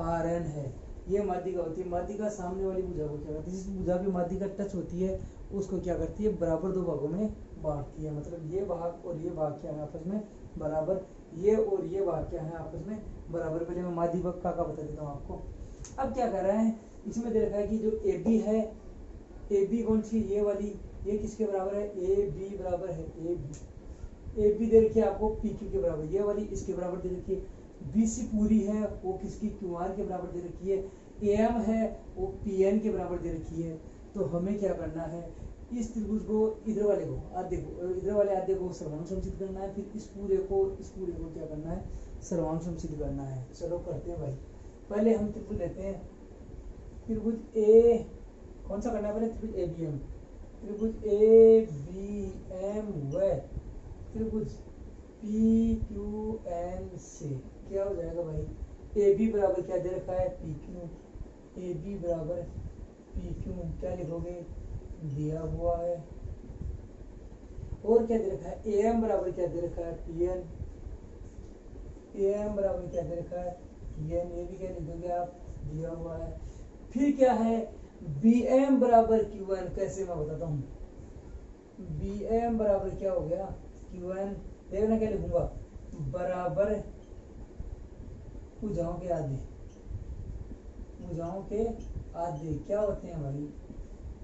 आर एन है। ये माध्यिका होती है माध्यिका सामने वाली भुजा को क्या करती है जिस भुजा की माध्यिका टच होती है उसको क्या करती है बराबर दो भागों में बांटती है मतलब ये भाग और ये भाग क्या है आपस में बराबर ये और ये भाग क्या है आपस में बराबर। पहले मैं माध्यिका का बता देता हूँ आपको। अब क्या कर रहे हैं इसमें दे रखा है कि जो ए बी है ए बी कौन सी ये वाली ये किसके बराबर है ए बी बराबर है ए बी दे रखी है आपको पी क्यू के बराबर ये वाली इसके बराबर दे रखी है। बी सी पूरी है वो किसकी क्यू आर के बराबर दे रखी है ए एम है वो पी एन के बराबर दे रखी है। तो हमें क्या करना है इस त्रिभुज को इधर वाले को सर्वांग समसिद्ध करना है फिर इस पूरे को क्या करना है सर्वांग समसिद्ध करना है। चलो करते हैं भाई। पहले हम त्रिभुज लेते हैं त्रिभुज ए कौन सा करना है पहले त्रिभुज ए बी एम त्रिभुज ए बी एम व त्रिभुज पी क्यू एन से क्या हो जाएगा भाई ए बी बराबर क्या दे रखा है पी क्यू ए बी बराबर पी क्यू क्या लिखोगे दिया हुआ है और क्या दे रखा है ए एम बराबर क्या दे रखा है पी एन ए एम बराबर क्या दे रखा है पी एन ये भी क्या लिखोगे आप दिया हुआ है। फिर क्या है बी एम बराबर क्यू एन कैसे मैं बताता हूँ बी एम बराबर क्या हो गया क्यू एन देखना क्या लिखूंगा बराबर भुजाओं के आधे क्या होते हैं भाई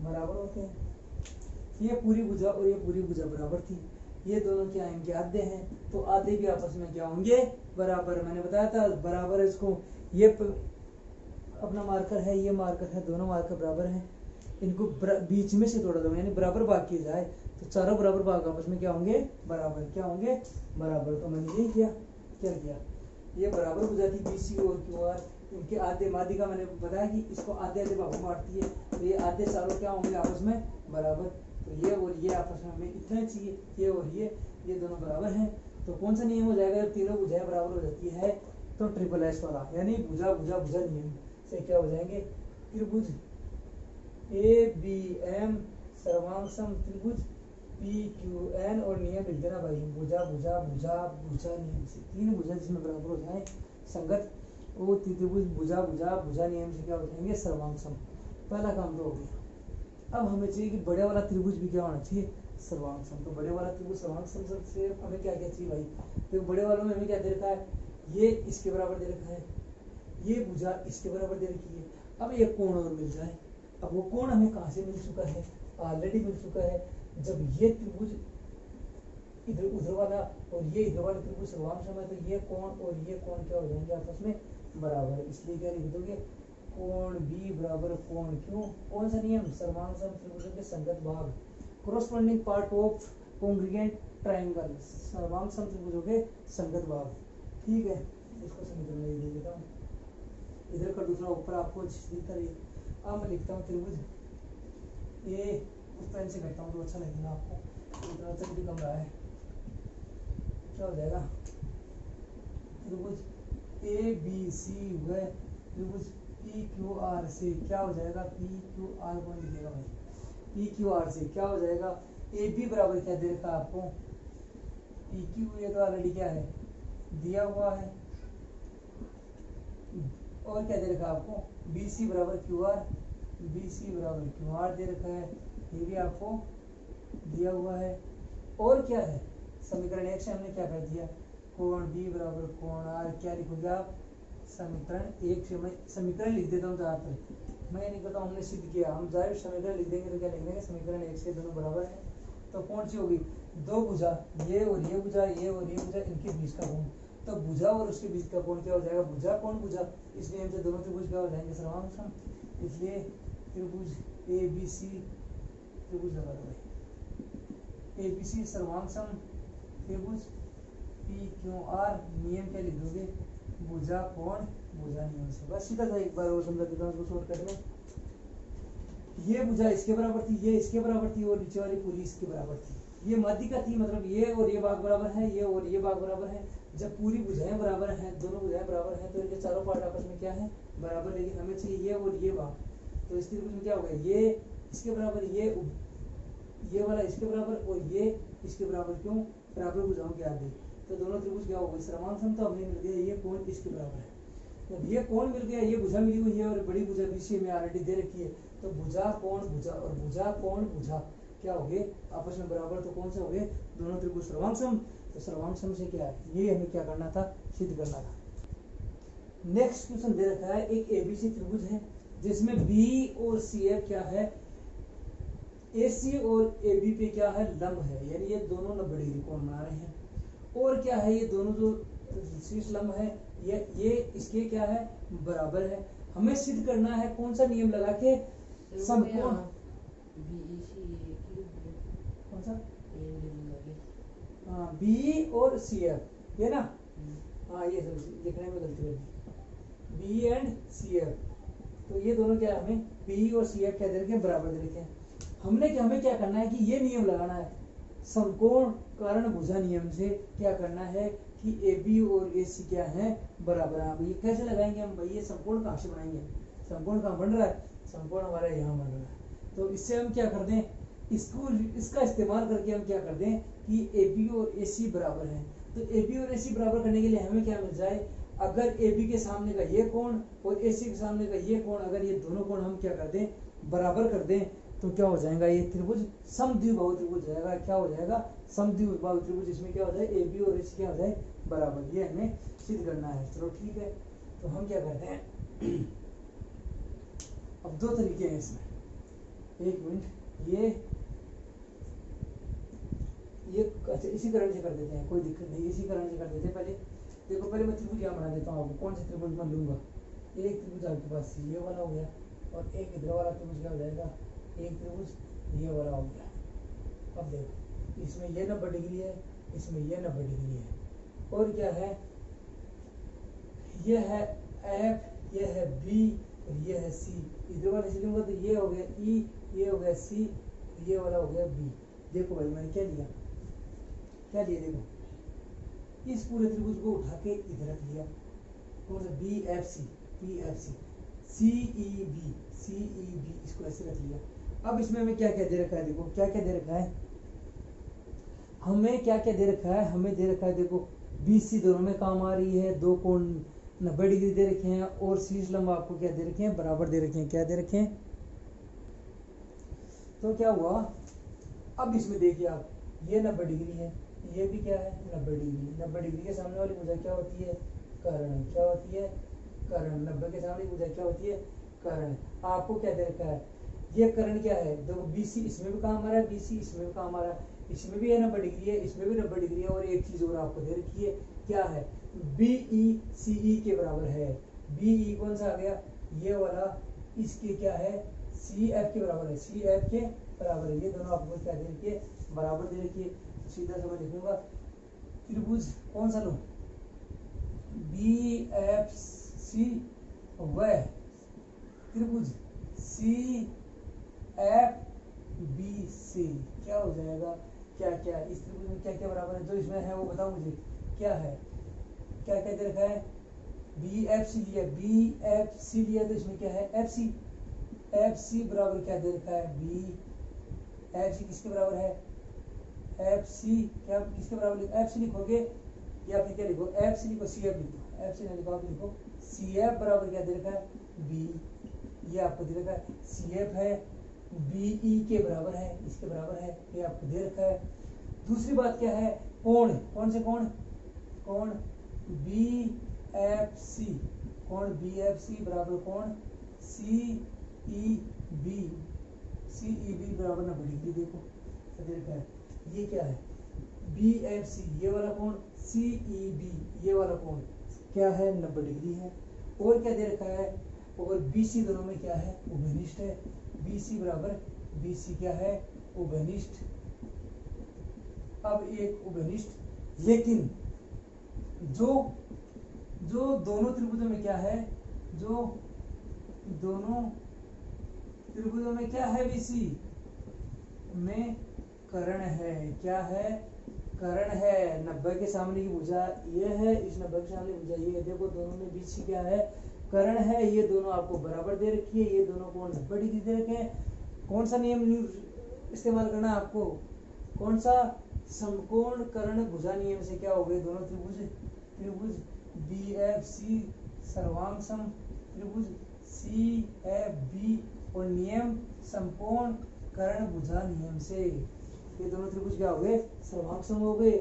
बराबर होते हैं। ये पूरी भुजा और ये पूरी भुजा बराबर थी ये दोनों क्या इनके आधे हैं तो आधे भी आपस में क्या होंगे बराबर। मैंने बताया था बराबर इसको ये अपना मार्कर है ये मार्कर है दोनों मार्कर बराबर हैं इनको बीच में से तोड़ दो यानी बराबर भाग किया जाए तो चारों बराबर भाग आपस में क्या होंगे बराबर क्या होंगे बराबर। तो मैंने यही किया क्या किया ये बराबर भुजा थी बी सी और क्यू आर इनके आधे माध्यिका मैंने बताया कि इसको आधे भागों में बांटती है तो ये आधे चारों क्या होंगे आपस में बराबर। तो ये और ये आपस में हमें इतना चाहिए ये और ये दोनों बराबर हैं तो कौन सा नियम हो जाएगा जब तीनों भुजाएं बराबर हो जाती है तो ट्रिपल एस वाला यानी भुजा नियम से क्या हो जाएंगे त्रिभुज ए बी एम सर्वांग सम त्रिभुज पी क्यू एन और नियम लिख देना भाई भुजा नियम से तीन भुजा जिसमें बराबर हो जाए संगत वो त्रिभुज भुजा नियम से क्या हो जाएंगे सर्वांग सम। पहला काम तो हो गया। अब हमें चाहिए कि बड़े वाला त्रिभुज भी क्या होना चाहिए सर्वांग सम। तो बड़े वाला त्रिभुज सर्वांग सम से हमें क्या चाहिए भाई तो बड़े वालों में हमें क्या दे रखा है ये इसके बराबर दे रखा है, ये भुजा इसके बराबर दे रखी है। अब एक कोण और मिल जाए। अब वो कोण हमें कहाँ से मिल चुका है, ऑलरेडी मिल चुका है। जब ये त्रिभुज इधर उधर वाला और ये इधर वाला त्रिभुज सर्वांग है, तो ये कोण और ये कोण क्या हो जाएंगे आपस में बराबर। इसलिए क्या लिख दोगे, कोण बी बराबर कोण क्यू। कौन सा नियम, सर्वांग त्रिभुजों के संगत भाग, corresponding part of congruent triangle, सर्वांग त्रिभुजों के संगत भाग। ठीक है, इसको समीकरण दे देता हूँ, इधर का दूसरा ऊपर आपको दिखता रही। अब मैं लिखता हूँ त्रिभुज ए, उस पेन से करता हूँ तो अच्छा लगेगा आपको, इतना तक भी कम रहा है। क्या हो जाएगा, त्रिभुज ए बी सी व त्रिभुज पी क्यू आर से क्या हो जाएगा, पी क्यू आर को लिखिएगा भाई, पी क्यू आर से क्या हो जाएगा, ए बी बराबर क्या दे रखा आपको, पी क्यू, ये तो ऑलरेडी क्या है दिया हुआ है, और क्या दे रखा आपको, बी सी बराबर क्यू आर, बी सी बराबर क्यू आर दे रखा है, ये भी आपको दिया हुआ है। और क्या है, समीकरण एक से हमने क्या कर दिया, कोण बी बराबर कोण आर, क्या लिखोगे आप, समीकरण एक से, मैं समीकरण लिख देता हूँ ज़्यादातर, मैं नहीं कहता हमने सिद्ध किया, हम जाहिर समीकरण लिख देंगे तो क्या लिख देंगे, समीकरण एक से दोनों बराबर है। तो कौन सी होगी, दो भुजा, ये और ये भुजा, ये और ये भुजा, इनके बीच का कोण, तो भुजा और उसके बीच का कोण क्या हो जाएगा, भुजा कोण भुजा, इसलिए हमसे दोनों त्रिभुज क्या हो जाएंगे, सर्वांग। इसलिए त्रिभुज ए बी सी, त्रिभुज लगा दो भाई, ए बी सी सर्वांग त्रिभुज पी क्यू आर, नियम क्या लिख दोगे, भुजा कोण भुजा नियम से। बस सीधा सा एक बार और समझा देता हूँ उसको शॉर्टकट में। ये भुजा इसके बराबर थी, ये इसके बराबर थी, और नीचे वाली पूरी इसके बराबर थी। ये माध्यिका थी, मतलब ये और ये भाग बराबर है, ये और ये भाग बराबर है। जब पूरी भुजाएं बराबर हैं, दोनों भुजाएं बराबर हैं, तो इनके चारों पार्ट आपस में क्या है बराबर, लेकिन हमें चाहिए ये और ये भाग। तो इस त्रिभुज में क्या होगा, ये इसके बराबर, ये वाला इसके बराबर, और ये इसके बराबर, क्यों, बराबर भुजाओं के आगे, तो दोनों त्रिभुज क्या हो गए सर्वांग। तो हमें मिल गया ये कोण इसके बराबर है। जब ये कोण मिल गया, ये भुजा मिली हुई है और बड़ी भुजा बीसी में ऑलरेडी दे रखी है, तो भुजा कोण भुजा और भुजा कोण भुजा क्या हो गए आपस में बराबर। तो कौन से हो गए, दोनों त्रिभुज सर्वांग। तो सर्वांग से क्या है, ये हमें क्या करना था, सिद्ध करना था। नेक्स्ट क्वेश्चन दे रखा है, एक एबीसी त्रिभुज है जिसमें बी और सी एफ क्या है, एसी और एबी पे क्या है लंब है, यानी ये दोनों 90 डिग्री कोण बना रहे हैं। और क्या है, ये दोनों जो शीर्ष लंब है, ये इसके क्या है बराबर है। हमें सिद्ध करना है कौन सा नियम लगा के, समकोण, कौन सा, हाँ बी और सी एफ, ये ना, हाँ ये लिखने में गलती है, बी एंड सी एफ, तो ये दोनों क्या है, हमें बी और सी एफ क्या दे रखे हैं, बराबर दे रखे हैं। हमें क्या करना है कि ये नियम लगाना है, समकोण कारण भुजा नियम से क्या करना है कि ए बी और ए सी क्या है बराबर है। ये कैसे लगाएंगे हम भाई, ये समकोण कहाँ से बनाएंगे, समकोण कहाँ बन रहा है, समकोण हमारा यहाँ बन रहा है। तो इससे हम क्या कर दें, इसका इस्तेमाल करके हम क्या कर दें कि ए बी और ए सी बराबर है। तो ए बी और ए सी बराबर करने के लिए हमें क्या मिल जाए, अगर ए बी के सामने का ये कोण और ए सी के सामने का ये कोण, अगर ये दोनों कोण हम क्या कर दें बराबर कर दें, तो क्या हो जाएगा, ये त्रिभुज समद्विबाहु त्रिभुज जाएगा। क्या हो जाएगा, समद्विबाहु त्रिभुज, इसमें क्या हो जाए, ए बी और ए सी क्या हो जाए बराबर। ये हमें सिद्ध करना है। चलो ठीक है, तो हम क्या करते हैं, अब दो तरीके हैं इसमें, एक मिनट, ये अच्छा इसी कारण से कर देते हैं, कोई दिक्कत नहीं, इसी कारण से कर देते हैं। पहले देखो, पहले मैं त्रिभुज यहाँ बना देता हूँ आपको, कौन सा त्रिभुज मैं लूंगा, एक त्रिभुज आपके पास ये वाला हो गया, और एक इधर वाला त्रिभुज क्या हो जाएगा, एक त्रिभुज ये वाला हो गया। अब देखो, इसमें ये 90 डिग्री है, इसमें ये 90 डिग्री है, और क्या है, ये है एफ, ये है बी, और ये है सी। इधर वाले से लूंगा तो ये हो गया ई, ये हो गया सी, ये वाला हो गया बी। देखो भाई मैंने क्या लिया, देखो इस पूरे त्रिभुज को उठा के इधर रख लिया, कौन सा, B F C, B F C, C E B, C E B, इसको ऐसे रख लिया। अब इसमें हमें क्या क्या दे रखा है, देखो क्या क्या दे रखा है, हमें क्या क्या दे रखा है, हमें दे रखा है देखो बी सी दोनों में काम आ रही है, दो कोण 90 डिग्री दे रखे हैं, और शीर्ष लंब आपको क्या दे रखे हैं, बराबर दे रखे हैं। क्या दे रखे हैं, तो क्या हुआ, अब इसमें देखिए आप, ये 90 डिग्री है, ये भी क्या है 90 डिग्री, 90 डिग्री के सामने वाली भुजा क्या होती है कर्ण। क्या होती है? कर्ण। 90 के सामने भुजा क्या होती है? कर्ण। आपको क्या दे रखा है? ये कर्ण क्या है? देखो बीसी इसमें भी काम आ रहा है, बीसी इसमें भी काम आ रहा है, इसमें भी है 90 डिग्री है, इसमें भी 90 डिग्री है, और एक चीज और आपको दे रखी है, क्या है? बीई सीई के बराबर है। बीई कौन सा आ गया? ये वाला। इसके क्या है? सी एफ के बराबर है, सी एफ के बराबर है। ये दोनों आपको क्या दे रखी है? बराबर दे रखी है। सीधा से मैं लिखूंगा त्रिभुज कौन सा लूं? बी एफ सी व त्रिभुज सी एफ बी सी। क्या हो जाएगा? क्या क्या इस त्रिभुज में क्या क्या बराबर है? जो इसमें है वो बताओ मुझे क्या है? क्या क्या दे रखा है? बी एफ सी लिया, बी एफ सी लिया, तो इसमें क्या है? F C. एफ सी बराबर क्या दे रखा है? बी एफ सी किसके बराबर है? एफ सी क्या किसके बराबर? एफ सी लिखोगे या फिर क्या लिखो? एफ सी लिखो, सी एफ लिखो। एफ सी नहीं लिखो, आप लिखो सी एफ बराबर क्या दे रखा है? बी। ये आपको दे रखा है सी एफ है, बीई के बराबर है, इसके बराबर है, ये आपको दे रखा है। दूसरी बात क्या है? कोण। कौन से कोण? कोण बी एफ सी। कोण बी एफ सी बराबर कोण सी E B. C E B बराबर 90 डिग्री। देखो दे रखा है। ये क्या है? बी एफ सी ये वाला कोण, सी ई बी ये वाला कोण क्या है? 90 डिग्री है। और क्या दे रखा है? और बी सी दोनों में क्या है? उभयनिष्ठ है। बी सी बराबर बी सी क्या है? उभयनिष्ठ। अब एक उभयनिष्ठ, लेकिन जो जो दोनों त्रिभुजों में क्या है? जो दोनों त्रिभुजों में क्या है? बीसी में कर्ण है। क्या है? कर्ण है। 90 के सामने की भुजा ये है, इस 90 के सामने भुजा ये है। देखो दोनों में बीसी क्या है? कर्ण है। ये दोनों आपको बराबर दे रखी है, ये दोनों कोण 90 डिग्री दे रखे हैं। कौन सा नियम इस्तेमाल करना है आपको? कौन सा? समकोण कर्ण भुजा नियम से क्या हो गए? दोनों त्रिभुज त्रिभुज बी एफ सी सर्वांग सम त्रिभुज सी एफ बी और नियम समकोण कर्ण भुजा नियम से ये दोनों त्रिभुज क्या हो गए? सर्वांग सम हो गए।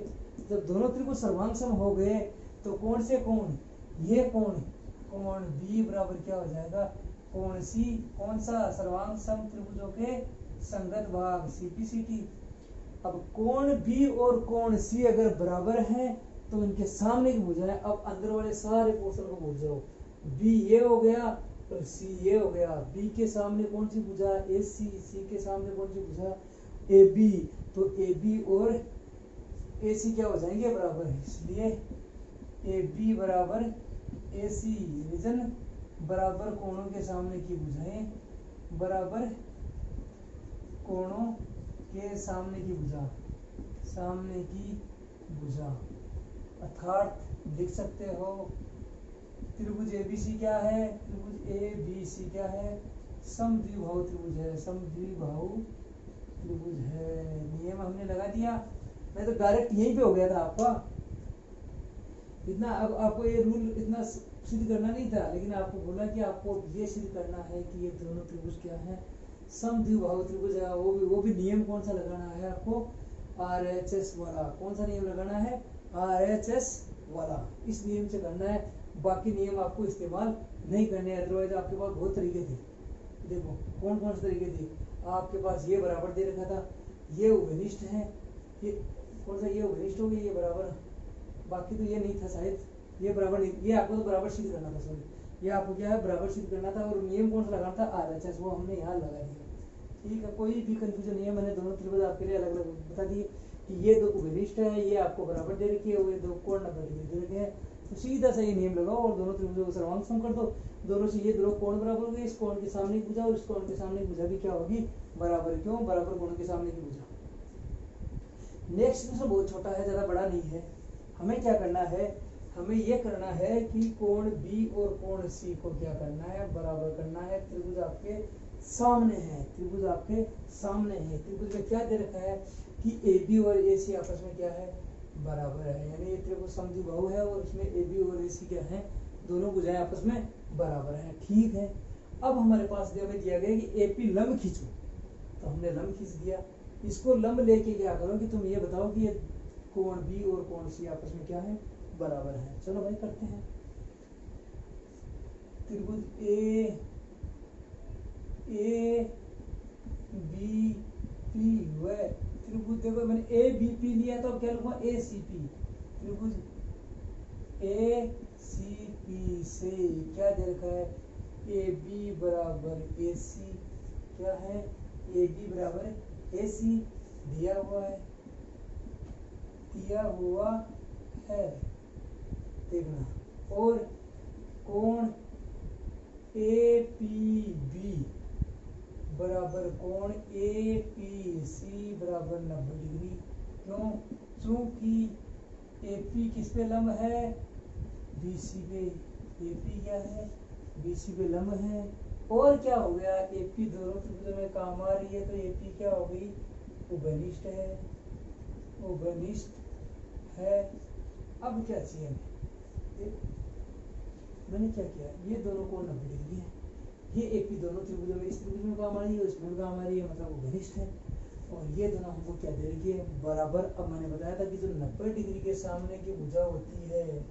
जब दोनों त्रिभुज सर्वांग सम हो गए तो कौन से कोण? ये कोण कोण बी बराबर क्या हो जाएगा? कोण सी। कौन सा? सर्वांग सम त्रिभुजों के संगत भाग सीपीसीटी। अब कोण बी और कोण सी अगर बराबर हैं तो इनके सामने की भुजाएं, अब अंदर वाले सारे पोर्शन को भूल जाओ। बी ये हो गया और सी ये हो गया। बी के सामने कौन सी भुजा? ए सी। सी के सामने कौन सी भुजा? A B. तो ए बी और ए सी क्या हो जाएंगे? बराबर। इसलिए ए बी बराबर ए सी रीजन बराबर कोणों के सामने की भुजाएं बराबर कोणों के सामने की भुजा, सामने की भुजा। अर्थात लिख सकते हो त्रिभुज एबीसी क्या है? त्रिभुज ए बी सी क्या है? समद्विबाहु त्रिभुज है। समद्विबाहु त्रिभुज है। नियम हमने लगा दिया। मैं तो डायरेक्ट यहीं पे हो गया था आपका। इतना अब आपको ये रूल इतना सिद्ध करना नहीं था, लेकिन आपको बोला कि आपको ये सिद्ध करना है कि ये दोनों त्रिभुज क्या है? समद्विबाहु त्रिभुज है। वो भी नियम कौन सा लगाना है आपको? RHS वाला। कौन सा नियम लगाना है? RHS वाला। इस नियम से करना है, बाकी नियम आपको इस्तेमाल नहीं करने। अदरवाइज आपके पास बहुत तरीके थे। देखो कौन कौन से तरीके थे आपके पास? ये बराबर दे रखा था, ये उभयनिष्ठ है, ये कौन सा? ये उभयनिष्ठ हो गया, ये बराबर। बाकी तो ये नहीं था शायद, ये बराबर नहीं। ये आपको तो बराबर सिद्ध करना था। सॉरी, ये आपको क्या है? बराबर सिद्ध करना था। और नियम कौन सा लगाना था? RHS। वो हमने यहाँ लगा दिया। ठीक है, कोई भी कंफ्यूजन नहीं है। मैंने दोनों त्रिभुज आपके लिए अलग अलग बता दिए कि ये दो उभयनिष्ठ है, ये आपको बराबर दे रखी है, वो ये दो कोण 90 डिग्री दे रखे हैं। तो सीधा सा ये नियम लगाओ और दोनों त्रिभुजों को सर्वांग सम कर दो। दोनों से ये दोनों कोण बराबर हो गए। इस कोण के सामने की भुजा और इस कोण के सामने की भुजा भी क्या होगी? बराबर। क्यों? बराबर कोण के सामने की भुजा। नेक्स्ट क्वेश्चन बहुत छोटा है, ज्यादा बड़ा नहीं है। हमें क्या करना है? हमें ये करना है कि कोण बी और कोण सी को क्या करना है? बराबर करना है। त्रिभुज आपके सामने है, त्रिभुज आपके सामने है। त्रिभुज में क्या दे रखा है कि ए बी और ए सी आपस में क्या है? बराबर है। यानी ये त्रिभुज समद्विबाहु है और इसमें ए बी और ए सी क्या है? दोनों भुजाएं आपस में बराबर हैं। ठीक है, अब हमारे पास हमें दिया गया कि एपी लंब खींचो, तो हमने लंब खींच दिया। इसको लंब लेके क्या करो कि तुम ये बताओ कि ये कोण बी और कोण सी आपस में क्या है? बराबर है। चलो भाई करते हैं। त्रिभुज ए बी पी व त्रिभुज, देखो मैंने ए बी पी लिया तो अब क्या लिखूंगा ए सी पी, त्रिभुज ए सी पी से क्या दे रखा है, ए बी बराबर ए सी, क्या है ए बी बराबर ए सी दिया हुआ है, देखना, और कोण ए पी बी बराबर कोण ए पी सी बराबर 90 डिग्री। क्यों? चूंकि ए पी किस पे लंब है, बी सी पे, ए पी क्या है, बी सी पे लंब है। और क्या हो गया, ए पी दोनों त्रिभुजों में काम आ रही है तो ए पी क्या हो गई, उभयनिष्ठ है, उभयनिष्ठ है। अब क्या चाहिए हमें, मैंने क्या किया, ये दोनों कोण 90 डिग्री है, ये ए पी दोनों त्रिभुजों में, इस त्रिभुज में काम आ रही है, इस त्रिभुज में काम आ रही है, मतलब उभयनिष्ठ है। और ये दोनों हमको क्या दे रही है, बराबर। अब मैंने बताया था कि जो 90 डिग्री के सामने की भुजा होती है,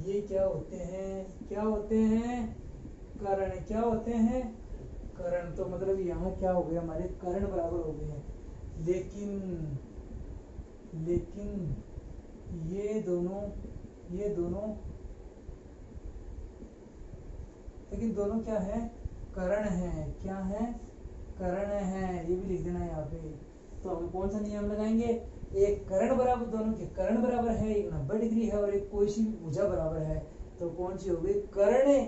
ये क्या होते हैं, क्या होते हैं, कर्ण। क्या होते हैं, कर्ण। तो मतलब यहाँ क्या हो गया, हमारे कर्ण बराबर हो गए हैं। लेकिन ये दोनों लेकिन दोनों क्या है, कर्ण है। क्या है, कर्ण है। ये भी लिख देना यहाँ पे। तो हम कौन सा नियम लगाएंगे, एक कर्ण बराबर, दोनों के कर्ण बराबर है, एक 90 डिग्री है और एक कोई सी भी भुजा बराबर है, तो कौन सी हो गई, कर्ण,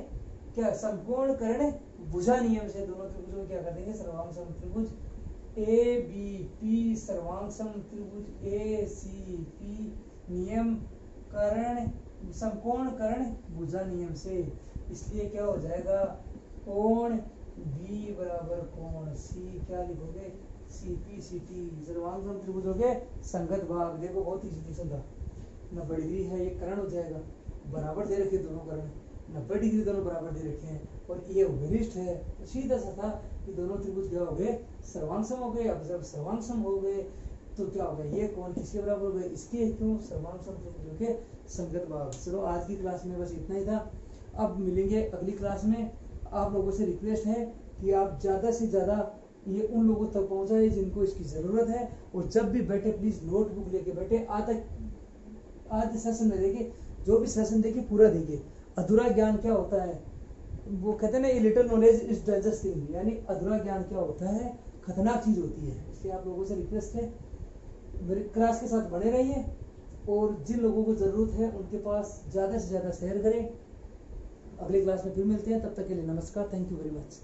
क्या समकोण कर्ण भुजा नियम से दोनों त्रिभुजों क्या कर देंगे, सर्वांग सम त्रिभुज ए बी पी, सर्वांग सम त्रिभुज ए सी पी, नियम कर्ण समकोण कर्ण भुजा नियम से। इसलिए क्या हो जाएगा, कोण बी बराबर कोण सी, क्या लिखोगे, सी पी सी टी, सर्वांग सम त्रिभुजों के संगत भाग। देखो बहुत ही सीधी सुधा, 90 डिग्री है, ये कर्ण हो जाएगा, बराबर दे रखे दोनों कर्ण, 90 डिग्री दोनों बराबर दे रखे हैं, और ये उभयनिष्ठ है, तो सीधा सा था कि दोनों त्रिभुज क्या हो गए, सर्वांग सम हो गए। अब जब सर्वांग सम हो गए तो क्या हो गया, ये कोण किसके बराबर हो गए, इसके। क्यों, सर्वांग सम त्रिभुजों के संगत भाग। चलो आज की क्लास में बस इतना ही था। अब मिलेंगे अगली क्लास में। आप लोगों से रिक्वेस्ट है कि आप ज़्यादा से ज़्यादा ये उन लोगों तक पहुंचाए जिनको इसकी ज़रूरत है, और जब भी बैठे प्लीज़ नोटबुक लेके बैठे। आज सेशन में देखिए, जो भी सेशन देखिए पूरा देखिए। अधूरा ज्ञान क्या होता है, वो कहते हैं ना, ये little knowledge is dangerous thing, यानी अधूरा ज्ञान क्या होता है, खतरनाक चीज़ होती है। इसलिए आप लोगों से रिक्वेस्ट है मेरी क्लास के साथ बने रहिए, और जिन लोगों को ज़रूरत है उनके पास ज़्यादा से ज़्यादा शेयर करें। अगली क्लास में फिर मिलते हैं, तब तक के लिए नमस्कार, थैंक यू वेरी मच।